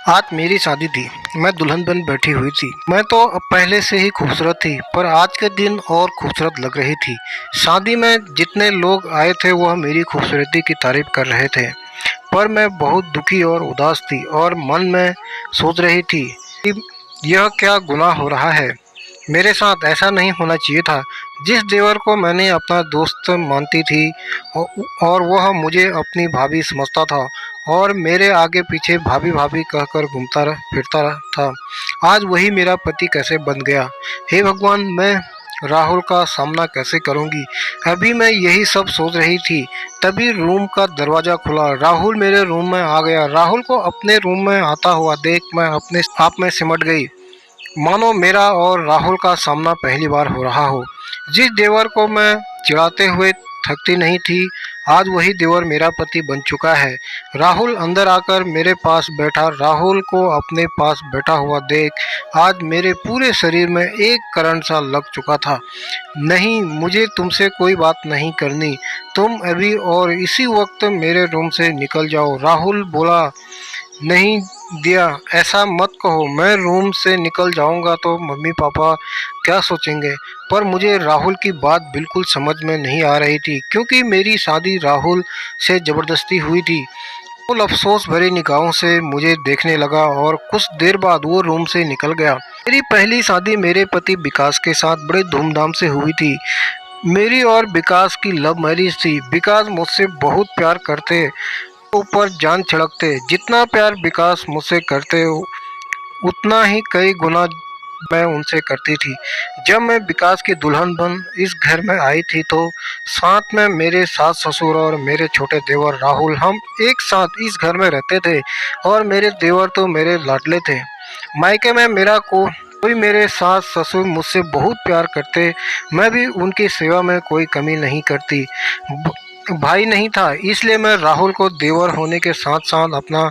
आज मेरी शादी थी। मैं दुल्हन बन बैठी हुई थी। मैं तो अब पहले से ही खूबसूरत थी, पर आज के दिन और खूबसूरत लग रही थी। शादी में जितने लोग आए थे वह मेरी खूबसूरती की तारीफ कर रहे थे, पर मैं बहुत दुखी और उदास थी और मन में सोच रही थी कि यह क्या गुनाह हो रहा है। मेरे साथ ऐसा नहीं होना चाहिए था। जिस देवर को मैंने अपना दोस्त मानती थी और वह मुझे अपनी भाभी समझता था और मेरे आगे पीछे भाभी भाभी कहकर घूमता फिरता था, आज वही मेरा पति कैसे बन गया। हे भगवान, मैं राहुल का सामना कैसे करूंगी। अभी मैं यही सब सोच रही थी, तभी रूम का दरवाजा खुला। राहुल मेरे रूम में आ गया। राहुल को अपने रूम में आता हुआ देख मैं अपने आप में सिमट गई, मानो मेरा और राहुल का सामना पहली बार हो रहा हो। जिस देवर को मैं चिढ़ाते हुए थकती नहीं थी, आज वही देवर मेरा पति बन चुका है। राहुल अंदर आकर मेरे पास बैठा। राहुल को अपने पास बैठा हुआ देख आज मेरे पूरे शरीर में एक करंट सा लग चुका था। नहीं, मुझे तुमसे कोई बात नहीं करनी। तुम अभी और इसी वक्त मेरे रूम से निकल जाओ। राहुल बोला, नहीं दिया, ऐसा मत कहो। मैं रूम से निकल जाऊंगा तो मम्मी पापा क्या सोचेंगे। पर मुझे राहुल की बात बिल्कुल समझ में नहीं आ रही थी, क्योंकि मेरी शादी राहुल से जबरदस्ती हुई थी। राहुल अफसोस भरी निगाहों से मुझे देखने लगा और कुछ देर बाद वो रूम से निकल गया। मेरी पहली शादी मेरे पति विकास के साथ बड़े धूमधाम से हुई थी। मेरी और विकास की लव मैरिज थी। विकास मुझसे बहुत प्यार करते, ऊपर जान छिड़कते। जितना प्यार विकास मुझसे करते उतना ही कई गुना मैं उनसे करती थी। जब मैं विकास की दुल्हन बन इस घर में आई थी तो साथ में मेरे सास ससुर और मेरे छोटे देवर राहुल, हम एक साथ इस घर में रहते थे और मेरे देवर तो मेरे लाडले थे। मायके में मेरा कोई मेरे सास ससुर मुझसे बहुत प्यार करते। मैं भी उनकी सेवा में कोई कमी नहीं करती। भाई नहीं था, इसलिए मैं राहुल को देवर होने के साथ साथ अपना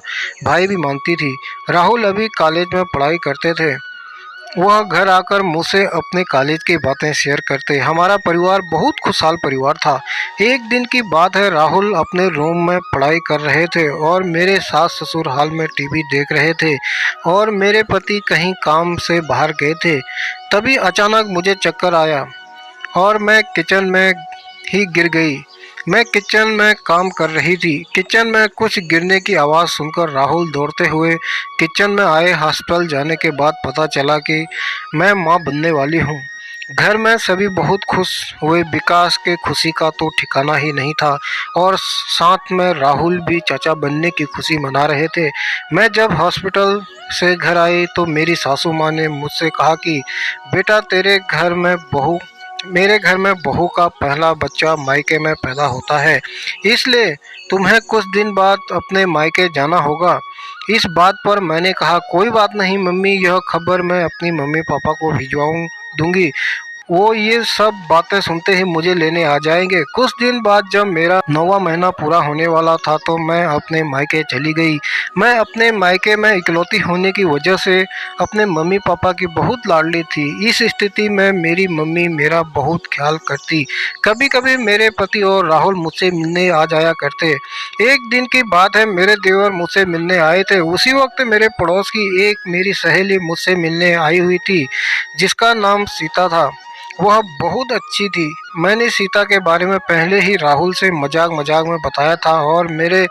भाई भी मानती थी। राहुल अभी कॉलेज में पढ़ाई करते थे। वह घर आकर मुझसे अपने कॉलेज की बातें शेयर करते। हमारा परिवार बहुत खुशहाल परिवार था। एक दिन की बात है, राहुल अपने रूम में पढ़ाई कर रहे थे और मेरे सास ससुर हॉल में टीवी देख रहे थे और मेरे पति कहीं काम से बाहर गए थे। तभी अचानक मुझे चक्कर आया और मैं किचन में ही गिर गई। मैं किचन में काम कर रही थी। किचन में कुछ गिरने की आवाज़ सुनकर राहुल दौड़ते हुए किचन में आए। हॉस्पिटल जाने के बाद पता चला कि मैं मां बनने वाली हूं। घर में सभी बहुत खुश हुए। विकास के खुशी का तो ठिकाना ही नहीं था और साथ में राहुल भी चाचा बनने की खुशी मना रहे थे। मैं जब हॉस्पिटल से घर आई तो मेरी सासू माँ ने मुझसे कहा कि बेटा, मेरे घर में बहू का पहला बच्चा मायके में पैदा होता है, इसलिए तुम्हें कुछ दिन बाद अपने मायके जाना होगा। इस बात पर मैंने कहा, कोई बात नहीं मम्मी, यह खबर मैं अपनी मम्मी पापा को भिजवाऊं दूंगी। वो ये सब बातें सुनते ही मुझे लेने आ जाएंगे। कुछ दिन बाद जब मेरा 9वां महीना पूरा होने वाला था तो मैं अपने मायके चली गई। मैं अपने मायके में इकलौती होने की वजह से अपने मम्मी पापा की बहुत लाडली थी। इस स्थिति में मेरी मम्मी मेरा बहुत ख्याल करती। कभी कभी मेरे पति और राहुल मुझसे मिलने आ जाया करते। एक दिन की बात है, मेरे देवर मुझसे मिलने आए थे। उसी वक्त मेरे पड़ोस की एक मेरी सहेली मुझसे मिलने आई हुई थी, जिसका नाम सीता था। वह बहुत अच्छी थी। मैंने सीता के बारे में पहले ही राहुल से मजाक मजाक में बताया था और मेरे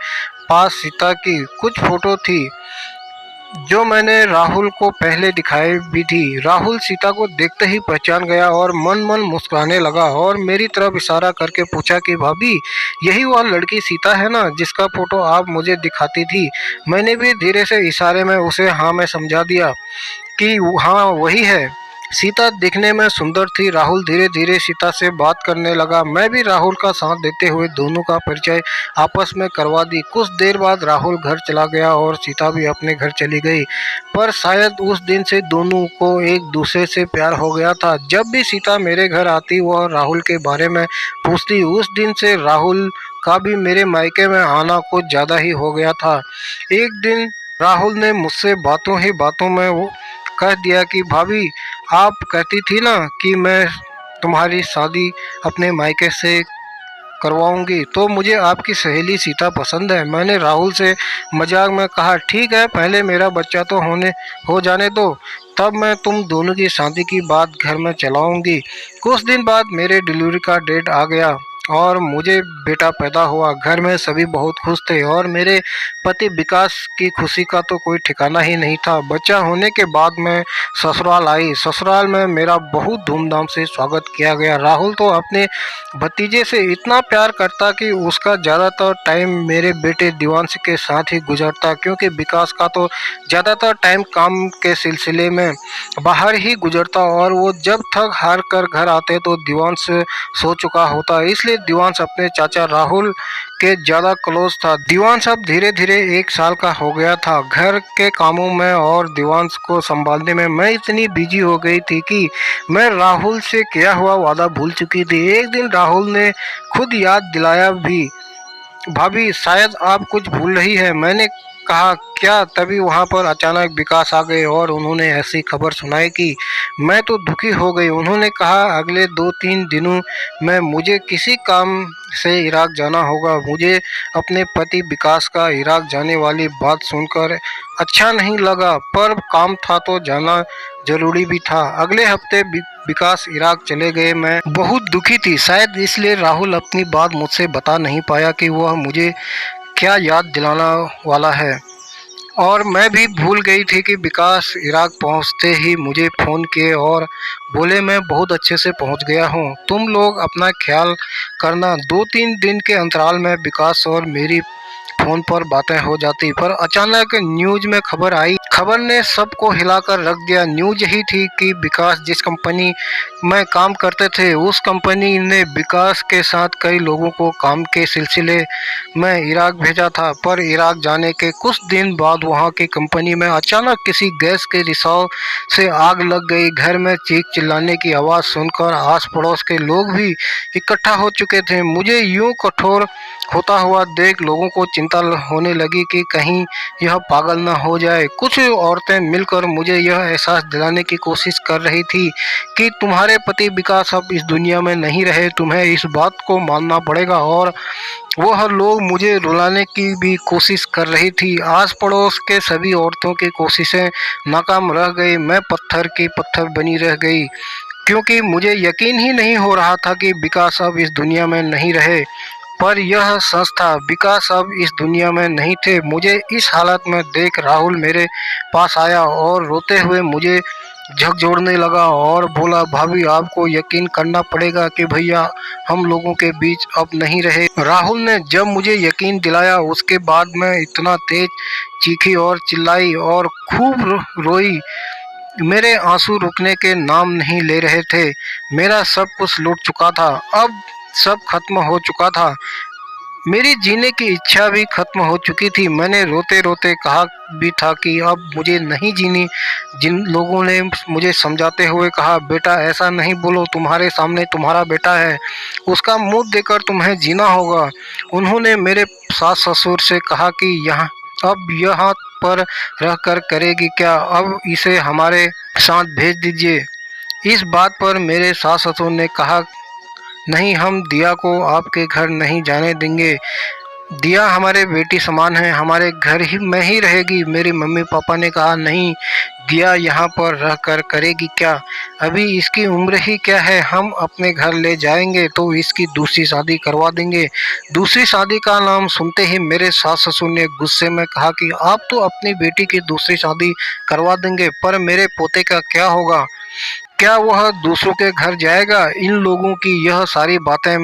पास सीता की कुछ फोटो थी जो मैंने राहुल को पहले दिखाई भी थी। राहुल सीता को देखते ही पहचान गया और मन मन मुस्कुराने लगा और मेरी तरफ इशारा करके पूछा कि भाभी, यही वह लड़की सीता है ना जिसका फोटो आप मुझे दिखाती थी। मैंने भी धीरे से इशारे में उसे हाँ में समझा दिया कि हाँ वही है। सीता दिखने में सुंदर थी। राहुल धीरे धीरे सीता से बात करने लगा। मैं भी राहुल का साथ देते हुए दोनों का परिचय आपस में करवा दी। कुछ देर बाद राहुल घर चला गया और सीता भी अपने घर चली गई। पर शायद उस दिन से दोनों को एक दूसरे से प्यार हो गया था। जब भी सीता मेरे घर आती वह राहुल के बारे में पूछती। उस दिन से राहुल का भी मेरे मायके में आना कुछ ज़्यादा ही हो गया था। एक दिन राहुल ने मुझसे बातों ही बातों में वो कह दिया कि भाभी, आप कहती थी ना कि मैं तुम्हारी शादी अपने मायके से करवाऊंगी तो मुझे आपकी सहेली सीता पसंद है। मैंने राहुल से मजाक में कहा, ठीक है, पहले मेरा बच्चा तो हो जाने दो, तब मैं तुम दोनों की शादी की बात घर में चलाऊंगी। कुछ दिन बाद मेरे डिलीवरी का डेट आ गया और मुझे बेटा पैदा हुआ। घर में सभी बहुत खुश थे और मेरे पति विकास की खुशी का तो कोई ठिकाना ही नहीं था। बच्चा होने के बाद मैं ससुराल आई। ससुराल में मेरा बहुत धूमधाम से स्वागत किया गया। राहुल तो अपने भतीजे से इतना प्यार करता कि उसका ज़्यादातर टाइम मेरे बेटे दिवांश के साथ ही गुजरता, क्योंकि विकास का तो ज़्यादातर टाइम काम के सिलसिले में बाहर ही गुजरता और वो जब थक हार कर घर आते तो दिवांश सो चुका होता। इसलिए दिवांश अपने चाचा राहुल के ज़्यादा क्लोज था। दिवांश अब धीरे धीरे 1 साल का हो गया था। घर के कामों में और दिवांश को संभालने में मैं इतनी बिजी हो गई थी कि मैं राहुल से किया हुआ वादा भूल चुकी थी। एक दिन राहुल ने खुद याद दिलाया भी, भाभी शायद आप कुछ भूल रही है। मैंने कहा, क्या? तभी वहाँ पर अचानक विकास आ गए और उन्होंने ऐसी खबर सुनाई कि मैं तो दुखी हो गई। उन्होंने कहा, अगले 2-3 दिनों में मुझे किसी काम से इराक जाना होगा। मुझे अपने पति विकास का इराक जाने वाली बात सुनकर अच्छा नहीं लगा, पर काम था तो जाना जरूरी भी था। अगले हफ्ते विकास इराक चले गए। मैं बहुत दुखी थी, शायद इसलिए राहुल अपनी बात मुझसे बता नहीं पाया कि वह मुझे क्या याद दिलाना वाला है। और मैं भी भूल गई थी कि विकास इराक पहुंचते ही मुझे फ़ोन किए और बोले, मैं बहुत अच्छे से पहुंच गया हूं, तुम लोग अपना ख्याल करना। 2-3 दिन के अंतराल में विकास और मेरी फ़ोन पर बातें हो जाती, पर अचानक न्यूज़ में खबर आई। खबर ने सबको हिलाकर रख दिया। न्यूज़ यही थी कि विकास जिस कंपनी में काम करते थे, उस कंपनी ने विकास के साथ कई लोगों को काम के सिलसिले में इराक भेजा था। पर इराक जाने के कुछ दिन बाद वहां की कंपनी में अचानक किसी गैस के रिसाव से आग लग गई। घर में चीख चिल्लाने की आवाज़ सुनकर आस पड़ोस के लोग भी इकट्ठा हो चुके थे। मुझे यूं कठोर होता हुआ देख लोगों को चिंता होने लगी कि कहीं यह पागल न हो जाए। कुछ औरतें मिलकर मुझे यह एहसास दिलाने की कोशिश कर रही थी कि तुम्हारे पति विकास अब इस दुनिया में नहीं रहे, तुम्हें इस बात को मानना पड़ेगा। और वह लोग मुझे रुलाने की भी कोशिश कर रही थी। आस पड़ोस के सभी औरतों की कोशिशें नाकाम रह गई। मैं पत्थर की पत्थर बनी रह गई, क्योंकि मुझे यकीन ही नहीं हो रहा था कि विकास अब इस दुनिया में नहीं रहे। पर यह सच था, विकास अब इस दुनिया में नहीं थे। मुझे इस हालत में देख राहुल मेरे पास आया और रोते हुए मुझे झकझोरने लगा और बोला, भाभी आपको यकीन करना पड़ेगा कि भैया हम लोगों के बीच अब नहीं रहे। राहुल ने जब मुझे यकीन दिलाया, उसके बाद मैं इतना तेज चीखी और चिल्लाई और खूब रोई। मेरे आंसू रुकने के नाम नहीं ले रहे थे। मेरा सब कुछ लूट चुका था, अब सब खत्म हो चुका था। मेरी जीने की इच्छा भी खत्म हो चुकी थी। मैंने रोते रोते कहा भी था कि अब मुझे नहीं जीनी। जिन लोगों ने मुझे समझाते हुए कहा, बेटा ऐसा नहीं बोलो, तुम्हारे सामने तुम्हारा बेटा है, उसका मुंह देखकर तुम्हें जीना होगा। उन्होंने मेरे सास ससुर से कहा कि यहाँ पर रहकर करेगी क्या, अब इसे हमारे साथ भेज दीजिए। इस बात पर मेरे सास ससुर ने कहा, नहीं, हम दिया को आपके घर नहीं जाने देंगे। दिया हमारे बेटी समान है, हमारे घर ही में ही रहेगी। मेरी मम्मी पापा ने कहा, नहीं, दिया यहाँ पर रहकर करेगी क्या, अभी इसकी उम्र ही क्या है, हम अपने घर ले जाएंगे तो इसकी दूसरी शादी करवा देंगे। दूसरी शादी का नाम सुनते ही मेरे सास ससुर ने गुस्से में कहा कि आप तो अपनी बेटी की दूसरी शादी करवा देंगे, पर मेरे पोते का क्या होगा, क्या वह दूसरों के घर जाएगा। इन लोगों की यह सारी बातें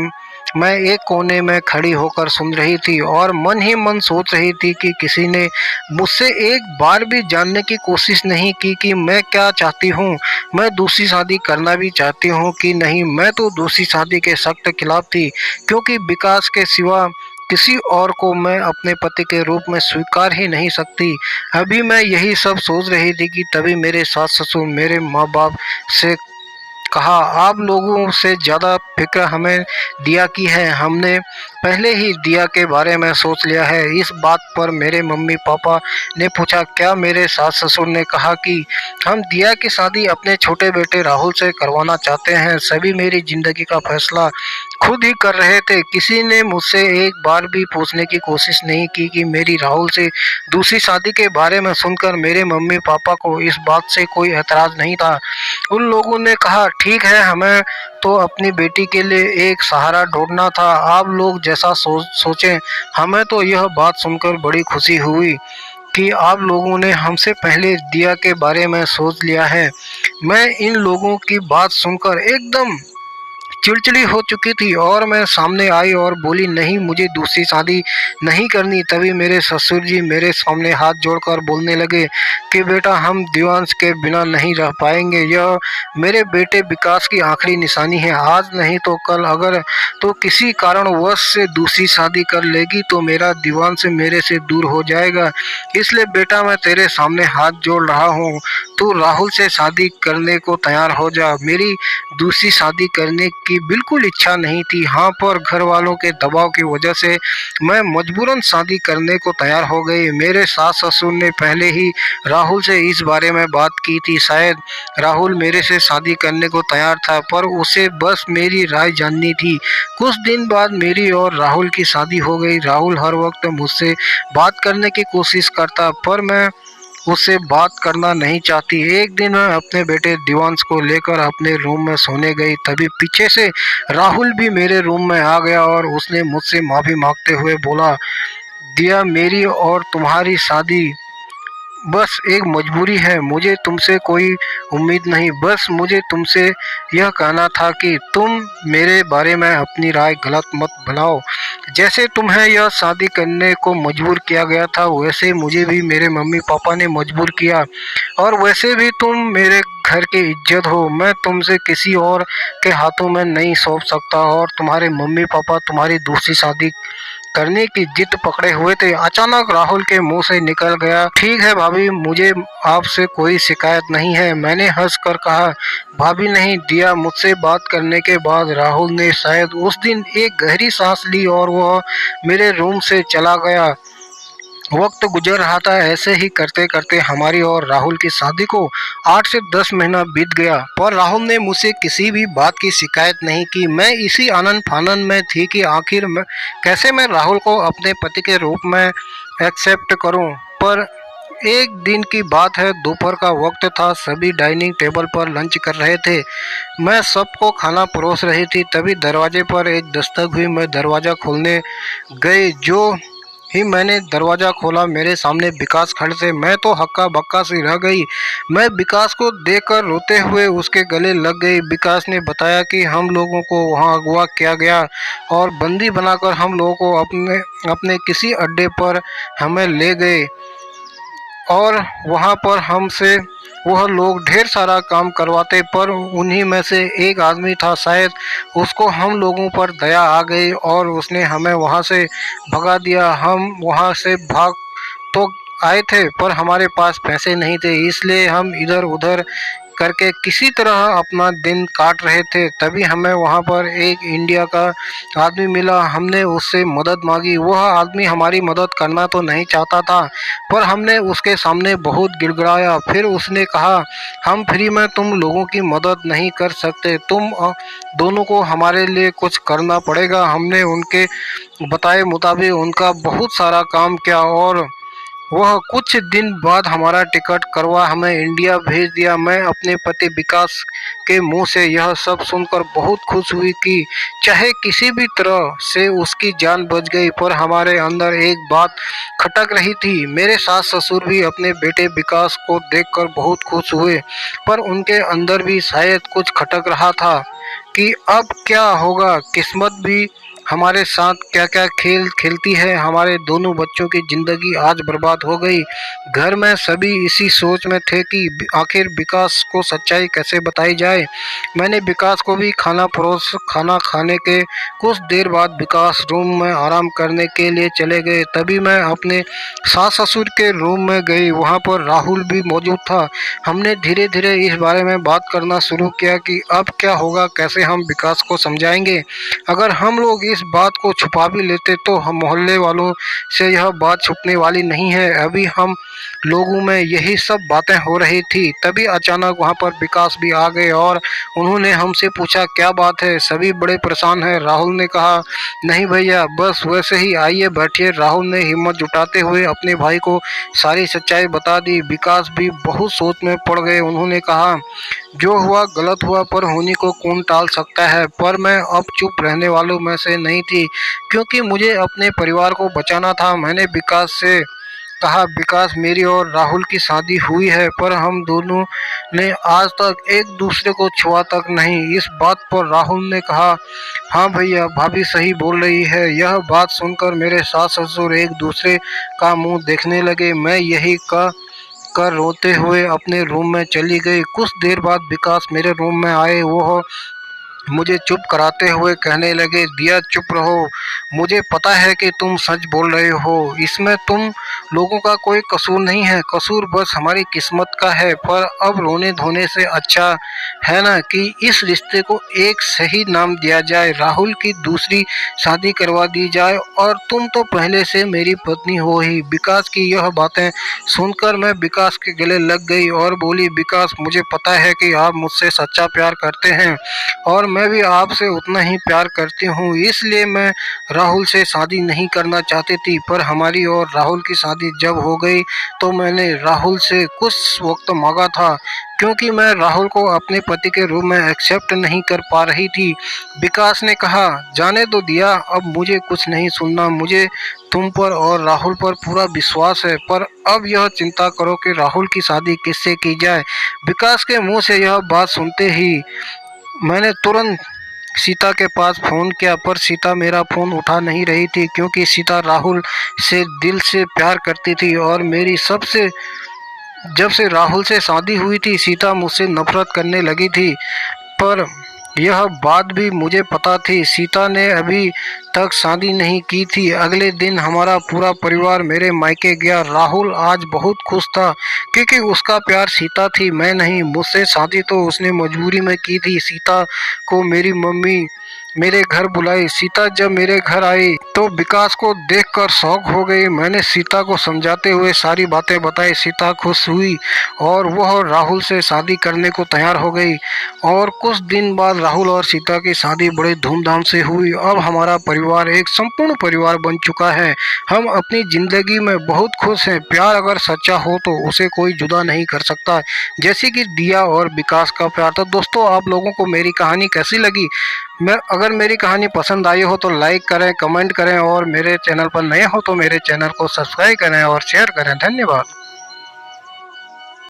मैं एक कोने में खड़ी होकर सुन रही थी और मन ही मन सोच रही थी कि किसी ने मुझसे एक बार भी जानने की कोशिश नहीं की कि मैं क्या चाहती हूँ, मैं दूसरी शादी करना भी चाहती हूँ कि नहीं। मैं तो दूसरी शादी के सख्त खिलाफ थी, क्योंकि विकास के सिवा किसी और को मैं अपने पति के रूप में स्वीकार ही नहीं सकती। अभी मैं यही सब सोच रही थी कि तभी मेरे सास ससुर मेरे माँ बाप से कहा, आप लोगों से ज़्यादा फिक्र हमें दिया की है, हमने पहले ही दिया के बारे में सोच लिया है। इस बात पर मेरे मम्मी पापा ने पूछा, क्या? मेरे सास ससुर ने कहा कि हम दिया की शादी अपने छोटे बेटे राहुल से करवाना चाहते हैं। सभी मेरी ज़िंदगी का फैसला खुद ही कर रहे थे। किसी ने मुझसे एक बार भी पूछने की कोशिश नहीं की कि मेरी राहुल से दूसरी शादी के बारे में सुनकर मेरे मम्मी पापा को इस बात से कोई एतराज नहीं था। उन लोगों ने कहा ठीक है, हमें तो अपनी बेटी के लिए एक सहारा ढूंढना था, आप लोग जैसा सोचें। हमें तो यह बात सुनकर बड़ी खुशी हुई कि आप लोगों ने हमसे पहले दिया के बारे में सोच लिया है। मैं इन लोगों की बात सुनकर एकदम चिड़चिड़ी हो चुकी थी और मैं सामने आई और बोली नहीं, मुझे दूसरी शादी नहीं करनी। तभी मेरे ससुर जी मेरे सामने हाथ जोड़कर बोलने लगे कि बेटा, हम दिवांश के बिना नहीं रह पाएंगे। यह मेरे बेटे विकास की आखिरी निशानी है। आज नहीं तो कल अगर तो किसी कारणवश से दूसरी शादी कर लेगी तो मेरा दिवांश मेरे से दूर हो जाएगा। इसलिए बेटा, मैं तेरे सामने हाथ जोड़ रहा हूँ, तू राहुल से शादी करने को तैयार हो जा। मेरी दूसरी शादी करने की बिल्कुल इच्छा नहीं थी, हाँ, पर घर वालों के दबाव की वजह से मैं मजबूरन शादी करने को तैयार हो गई। मेरे सास ससुर ने पहले ही राहुल से इस बारे में बात की थी। शायद राहुल मेरे से शादी करने को तैयार था, पर उसे बस मेरी राय जाननी थी। कुछ दिन बाद मेरी और राहुल की शादी हो गई। राहुल हर वक्त मुझसे बात करने की कोशिश करता, पर मैं उससे बात करना नहीं चाहती। एक दिन मैं अपने बेटे दिवांश को लेकर अपने रूम में सोने गई, तभी पीछे से राहुल भी मेरे रूम में आ गया और उसने मुझसे माफ़ी मांगते हुए बोला, दिया, मेरी और तुम्हारी शादी बस एक मजबूरी है। मुझे तुमसे कोई उम्मीद नहीं, बस मुझे तुमसे यह कहना था कि तुम मेरे बारे में अपनी राय गलत मत बनाओ। जैसे तुम्हें यह शादी करने को मजबूर किया गया था, वैसे मुझे भी मेरे मम्मी पापा ने मजबूर किया, और वैसे भी तुम मेरे घर की इज्जत हो। मैं तुमसे किसी और के हाथों में नहीं सौंप सकता, और तुम्हारे मम्मी पापा तुम्हारी दूसरी शादी करने की जिद पकड़े हुए थे। अचानक राहुल के मुंह से निकल गया, ठीक है भाभी, मुझे आपसे कोई शिकायत नहीं है। मैंने हंस कर कहा, भाभी नहीं, दिया। मुझसे बात करने के बाद राहुल ने शायद उस दिन एक गहरी सांस ली और वह मेरे रूम से चला गया। वक्त गुजर रहा था। ऐसे ही करते करते हमारी और राहुल की शादी को 8 से 10 महीना बीत गया, पर राहुल ने मुझसे किसी भी बात की शिकायत नहीं की। मैं इसी आनंद फानन में थी कि आखिर कैसे मैं राहुल को अपने पति के रूप में एक्सेप्ट करूं। पर एक दिन की बात है, दोपहर का वक्त था, सभी डाइनिंग टेबल पर लंच कर रहे थे, मैं सबको खाना परोस रही थी। तभी दरवाजे पर एक दस्तक हुई। मैं दरवाज़ा खोलने गई, जो ही मैंने दरवाज़ा खोला, मेरे सामने विकास खड़े थे। मैं तो हक्का बक्का सी रह गई। मैं विकास को देखकर रोते हुए उसके गले लग गई। विकास ने बताया कि हम लोगों को वहां अगवा किया गया और बंदी बनाकर हम लोगों को अपने अपने किसी अड्डे पर हमें ले गए, और वहां पर हमसे वह लोग ढेर सारा काम करवाते, पर उन्हीं में से एक आदमी था, शायद उसको हम लोगों पर दया आ गई और उसने हमें वहां से भगा दिया। हम वहां से भाग तो आए थे, पर हमारे पास पैसे नहीं थे, इसलिए हम इधर उधर करके किसी तरह अपना दिन काट रहे थे। तभी हमें वहां पर एक इंडिया का आदमी मिला। हमने उससे मदद मांगी। वह आदमी हमारी मदद करना तो नहीं चाहता था, पर हमने उसके सामने बहुत गिड़गिड़ाया। फिर उसने कहा, हम फ्री में तुम लोगों की मदद नहीं कर सकते, तुम दोनों को हमारे लिए कुछ करना पड़ेगा। हमने उनके बताए मुताबिक उनका बहुत सारा काम किया और वह कुछ दिन बाद हमारा टिकट करवा हमें इंडिया भेज दिया। मैं अपने पति विकास के मुंह से यह सब सुनकर बहुत खुश हुई कि चाहे किसी भी तरह से उसकी जान बच गई, पर हमारे अंदर एक बात खटक रही थी। मेरे सास ससुर भी अपने बेटे विकास को देखकर बहुत खुश हुए, पर उनके अंदर भी शायद कुछ खटक रहा था कि अब क्या होगा, किस्मत भी हमारे साथ क्या क्या खेल खेलती है। हमारे दोनों बच्चों की जिंदगी आज बर्बाद हो गई। घर में सभी इसी सोच में थे कि आखिर विकास को सच्चाई कैसे बताई जाए। मैंने विकास को भी खाना खाने के कुछ देर बाद विकास रूम में आराम करने के लिए चले गए। तभी मैं अपने सास ससुर के रूम में गई, वहाँ पर राहुल भी मौजूद था। हमने धीरे धीरे इस बारे में बात करना शुरू किया कि अब क्या होगा, कैसे हम विकास को समझाएंगे। अगर हम लोग इस बात को छुपा भी लेते तो हम मोहल्ले वालों से यह बात छुपने वाली नहीं है। अभी हम लोगों में यही सब बातें हो रही थी। तभी अचानक वहाँ पर विकास भी आ गए और उन्होंने हमसे पूछा क्या बात है, सभी बड़े परेशान हैं। राहुल ने कहा नहीं भैया, बस वैसे ही, आइए बैठिए। राहुल ने हिम्मत जुटाते हुए अपने भाई को सारी सच्चाई बता दी। विकास भी बहुत सोच में पड़ गए। उन्होंने कहा जो हुआ गलत हुआ, पर होने को कौन टाल सकता है। पर मैं अब चुप रहने वालों में से नहीं थी, क्योंकि मुझे अपने परिवार को बचाना था। मैंने विकास से कहा विकास, मेरी और राहुल की शादी हुई है, पर हम दोनों ने आज तक एक दूसरे को छुआ तक नहीं। इस बात पर राहुल ने कहा हाँ भैया, भाभी सही बोल रही है। यह बात सुनकर मेरे सास ससुर एक दूसरे का मुंह देखने लगे। मैं यही कर रोते हुए अपने रूम में चली गई। कुछ देर बाद विकास मेरे रूम में आए। वो मुझे चुप कराते हुए कहने लगे दिया चुप रहो, मुझे पता है कि तुम सच बोल रहे हो। इसमें तुम लोगों का कोई कसूर नहीं है, कसूर बस हमारी किस्मत का है। पर अब रोने धोने से अच्छा है ना कि इस रिश्ते को एक सही नाम दिया जाए, राहुल की दूसरी शादी करवा दी जाए, और तुम तो पहले से मेरी पत्नी हो ही। विकास की यह बातें सुनकर मैं विकास के गले लग गई और बोली विकास, मुझे पता है कि आप मुझसे सच्चा प्यार करते हैं और मैं भी आपसे उतना ही प्यार करती हूँ, इसलिए मैं राहुल से शादी नहीं करना चाहती थी। पर हमारी और राहुल की शादी जब हो गई तो मैंने राहुल से कुछ वक्त मांगा था, क्योंकि मैं राहुल को अपने पति के रूप में एक्सेप्ट नहीं कर पा रही थी। विकास ने कहा जाने दो दिया, अब मुझे कुछ नहीं सुनना। मुझे तुम पर और राहुल पर पूरा विश्वास है, पर अब यह चिंता करो कि राहुल की शादी किससे की जाए। विकास के मुंह से यह बात सुनते ही मैंने तुरंत सीता के पास फ़ोन किया, पर सीता मेरा फ़ोन उठा नहीं रही थी, क्योंकि सीता राहुल से दिल से प्यार करती थी और मेरी सबसे जब से राहुल से शादी हुई थी सीता मुझसे नफरत करने लगी थी। पर यह बात भी मुझे पता थी। सीता ने अभी तक शादी नहीं की थी। अगले दिन हमारा पूरा परिवार मेरे मायके गया। राहुल आज बहुत खुश था, क्योंकि उसका प्यार सीता थी, मैं नहीं। मुझसे शादी तो उसने मजबूरी में की थी। सीता को मेरी मम्मी मेरे घर बुलाई। सीता जब मेरे घर आई तो विकास को देखकर शौक हो गई। मैंने सीता को समझाते हुए सारी बातें बताई। सीता खुश हुई और वह राहुल से शादी करने को तैयार हो गई। और कुछ दिन बाद राहुल और सीता की शादी बड़े धूमधाम से हुई। अब हमारा परिवार एक संपूर्ण परिवार बन चुका है। हम अपनी जिंदगी में बहुत खुश हैं। प्यार अगर सच्चा हो तो उसे कोई जुदा नहीं कर सकता, जैसे कि दिया और विकास का प्यार। तो दोस्तों, आप लोगों को मेरी कहानी कैसी लगी? अगर मेरी कहानी पसंद आई हो तो लाइक करें, कमेंट करें, और मेरे चैनल पर नए हो तो मेरे चैनल को सब्सक्राइब करें और शेयर करें। धन्यवाद।